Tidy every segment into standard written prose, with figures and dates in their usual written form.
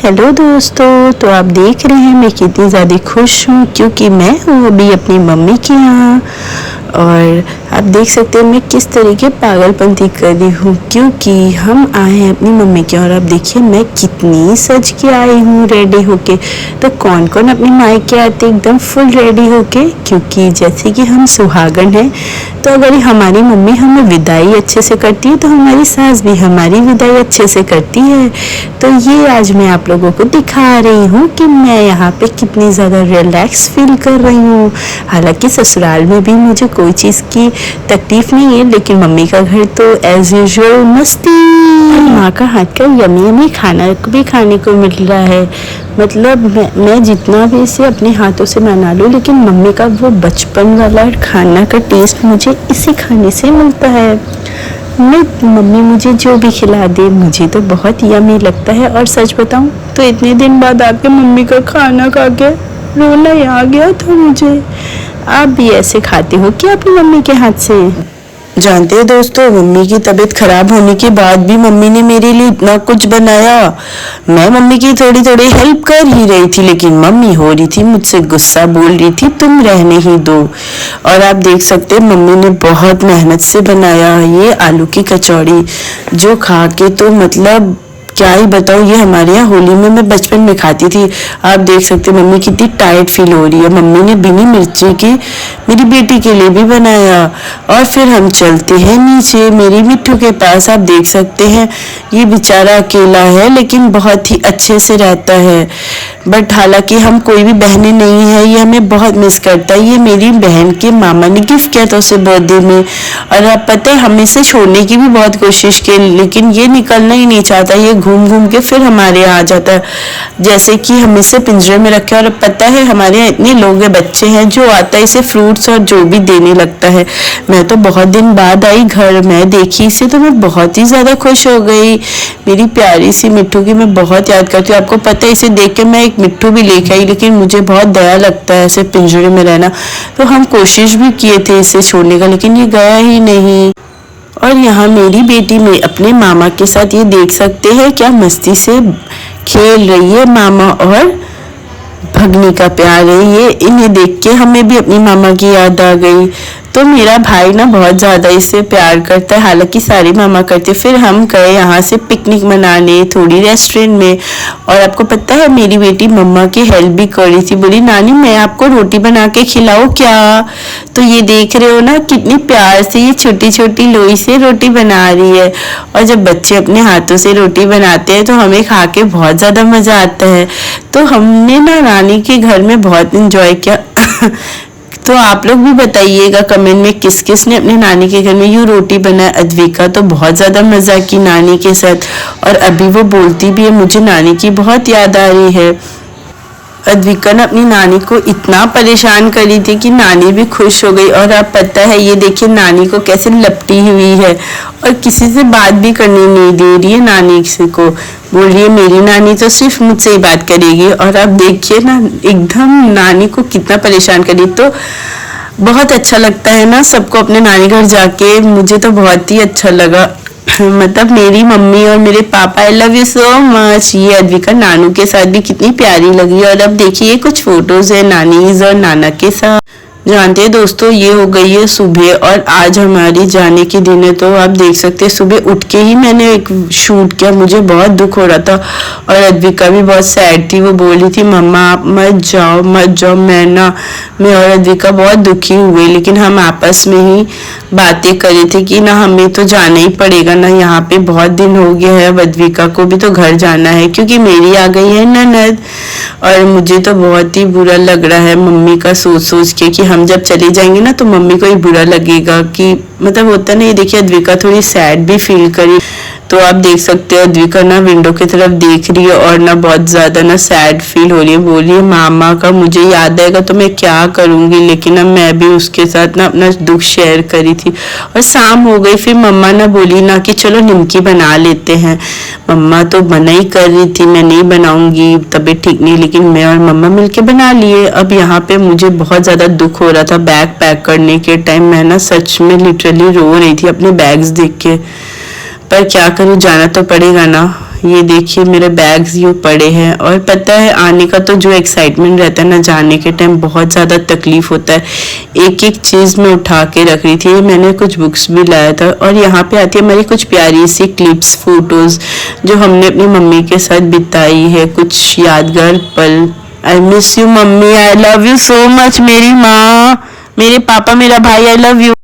Hello दोस्तों, तो आप देख रहे हैं मैं कितनी ज़्यादा खुश हूँ क्योंकि मैं हूँ अभी अपनी मम्मी के यहाँ। और आप देख सकते हैं मैं किस तरीके पागलपंती कर रही हूँ क्योंकि हम आए हैं अपनी मम्मी के। और आप देखिए मैं कितनी सज के आई हूँ रेडी होके। तो कौन कौन अपनी मायके आते एकदम फुल रेडी होके, क्योंकि जैसे कि हम सुहागन हैं तो अगर हमारी मम्मी हमें विदाई अच्छे से करती है तो हमारी सास भी हमारी विदाई अच्छे से करती है। तो ये आज मैं आप लोगों को दिखा रही हूँ कि मैं यहाँ पे कितनी ज़्यादा रिलैक्स फील कर रही हूँ। हालांकि ससुराल में भी मुझे कोई चीज़ की तकलीफ नहीं है, लेकिन मम्मी का घर तो एज यूजुअल मस्ती। माँ का हाथ का यमी यमी खाना भी खाने को मिल रहा है। मतलब मैं जितना भी इसे अपने हाथों से बना लूँ, लेकिन मम्मी का वो बचपन वाला खाना का टेस्ट मुझे इसी खाने से मिलता है। मम्मी मुझे जो भी खिला दे मुझे तो बहुत यमी लगता है। और सच बताऊं तो इतने दिन बाद आपके मम्मी का खाना खा के रोना ही आ गया था मुझे। आप भी ऐसे खाते हो क्या अपनी मम्मी के हाथ से? जानते हैं दोस्तों, मम्मी की तबीयत खराब होने के बाद भी मम्मी ने मेरे लिए इतना कुछ बनाया। मैं मम्मी की थोड़ी थोड़ी हेल्प कर ही रही थी, लेकिन मम्मी हो रही थी मुझसे गुस्सा, बोल रही थी तुम रहने ही दो। और आप देख सकते हैं मम्मी ने बहुत मेहनत से बनाया ये आलू की कचौड़ी, जो खा के तो मतलब क्या ही बताऊँ। ये हमारे यहाँ होली में मैं बचपन में खाती थी। आप देख सकते मम्मी कितनी टायर्ड फील हो रही है। मम्मी ने बिना मिर्ची की मेरी बेटी के लिए भी बनाया। और फिर हम चलते हैं नीचे मेरी मिट्ठू के पास। आप देख सकते हैं ये बेचारा अकेला है लेकिन बहुत ही अच्छे से रहता है। बट हालांकि हम कोई भी बहनें नहीं है, ये हमें बहुत मिस करता है। ये मेरी बहन के मामा ने गिफ्ट किया था उसे बर्थडे में। और आप पता है हम इसे छोड़ने की भी बहुत कोशिश की, लेकिन ये निकलना ही नहीं चाहता। ये घूम घूम के फिर हमारे यहाँ आ जाता है, जैसे कि हम इसे पिंजरे में रखे। और पता है हमारे यहाँ इतने लोग हैं, बच्चे हैं, जो आता है इसे फ्रूट्स और जो भी देने लगता है। मैं तो बहुत दिन बाद आई घर, मैं देखी इसे तो मैं बहुत ही ज़्यादा खुश हो गई। मेरी प्यारी सी मिट्टू की मैं बहुत याद करती हूँ। आपको पता है इसे देख के मैं एक मिट्टू भी लेके आई, लेकिन मुझे बहुत दया लगता है ऐसे पिंजरे में रहना। तो हम कोशिश भी किए थे इसे छोड़ने का, लेकिन ये गया ही नहीं। और यहाँ मेरी बेटी में अपने मामा के साथ ये देख सकते हैं क्या मस्ती से खेल रही है। मामा और भगनी का प्यार है ये। इन्हें देख के हमें भी अपनी मामा की याद आ गई। तो मेरा भाई ना बहुत ज़्यादा इससे प्यार करता है, हालांकि सारे मामा करते। फिर हम गए यहाँ से पिकनिक मनाने थोड़ी रेस्टोरेंट में। और आपको पता है मेरी बेटी मम्मा की हेल्प भी कर रही थी, बोली नानी मैं आपको रोटी बना के खिलाऊं क्या। तो ये देख रहे हो ना कितनी प्यार से ये छोटी छोटी लोई से रोटी बना रही है। और जब बच्चे अपने हाथों से रोटी बनाते हैं तो हमें खा के बहुत ज़्यादा मज़ा आता है। तो हमने ना नानी के घर में बहुत इंजॉय किया। तो आप लोग भी बताइएगा कमेंट में किस किस ने अपने नानी के घर में यूँ रोटी बनाया। अद्विका तो बहुत ज़्यादा मज़ा की नानी के साथ, और अभी वो बोलती भी है मुझे नानी की बहुत याद आ रही है। अद्विका ने अपनी नानी को इतना परेशान करी थी कि नानी भी खुश हो गई। और आप पता है ये देखिए नानी को कैसे लपटी हुई है और किसी से बात भी करने नहीं दे रही है नानी से को। बोल रही है मेरी नानी तो सिर्फ मुझसे ही बात करेगी। और आप देखिए ना एकदम नानी को कितना परेशान करी। तो बहुत अच्छा लगता है ना सबको अपने नानी घर जाके। मुझे तो बहुत ही अच्छा लगा। मतलब मेरी मम्मी और मेरे पापा I love you so much. ये अद्विका नानू के साथ भी कितनी प्यारी लगी। और अब देखिए कुछ फोटोज है नानीज और नाना के साथ। जानते हैं दोस्तों ये हो गई है सुबह और आज हमारी जाने के दिन है। तो आप देख सकते हैं सुबह उठ के ही मैंने एक शूट किया। मुझे बहुत दुख हो रहा था और अद्विका भी बहुत सैड थी। वो बोल रही थी मम्मा आप मत जाओ मत जाओ। मैं और अद्विका बहुत दुखी हुए, लेकिन हम आपस में ही बातें कर रहे थे कि ना हमें तो जाना ही पड़ेगा ना, यहाँ पे बहुत दिन हो गया है। अब अद्विका को भी तो घर जाना है क्योंकि मेरी आ गई है ननद। और मुझे तो बहुत ही बुरा लग रहा है मम्मी का सोच सोच के कि हम जब चले जाएंगे ना तो मम्मी को ही बुरा लगेगा कि मतलब होता नहीं। देखिए अद्विका थोड़ी सैड भी फील करी। तो आप देख सकते हो अद्विका ना विंडो की तरफ देख रही है और ना बहुत ज़्यादा ना सैड फील हो रही है। बोल रही है मामा का मुझे याद आएगा तो मैं क्या करूँगी। लेकिन अब मैं भी उसके साथ ना अपना दुख शेयर करी थी। और शाम हो गई फिर मम्मा ना बोली ना कि चलो निमकी बना लेते हैं। मम्मा तो मना ही कर रही थी मैं नहीं बनाऊंगी तबीयत ठीक नहीं, लेकिन मैं और मम्मा मिलके बना लिए। अब यहाँ पे मुझे बहुत ज़्यादा दुख हो रहा था। बैग पैक करने के टाइम मैं ना सच में लिटरली रो रही थी अपने बैग्स देख के। पर क्या करूँ, जाना तो पड़ेगा ना। ये देखिए मेरे बैग्स यूँ पड़े हैं, और पता है आने का तो जो एक्साइटमेंट रहता है ना, जाने के टाइम बहुत ज़्यादा तकलीफ होता है। एक एक चीज़ मैं उठा के रख रही थी। मैंने कुछ बुक्स भी लाया था, और यहाँ पे आती है हमारी कुछ प्यारी सी क्लिप्स, फोटोज़ जो हमने अपनी मम्मी के साथ बिताई है, कुछ यादगार पल। I miss you mummy, I love you so much मेरी माँ, मेरे पापा, मेरा भाई, आई लव यू।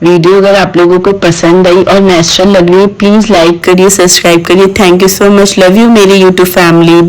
वीडियो अगर आप लोगों को पसंद आई और नेचुरल लग रही है, प्लीज़ लाइक करिए, सब्सक्राइब करिए। Thank you so much, love you मेरी यूट्यूब फैमिली।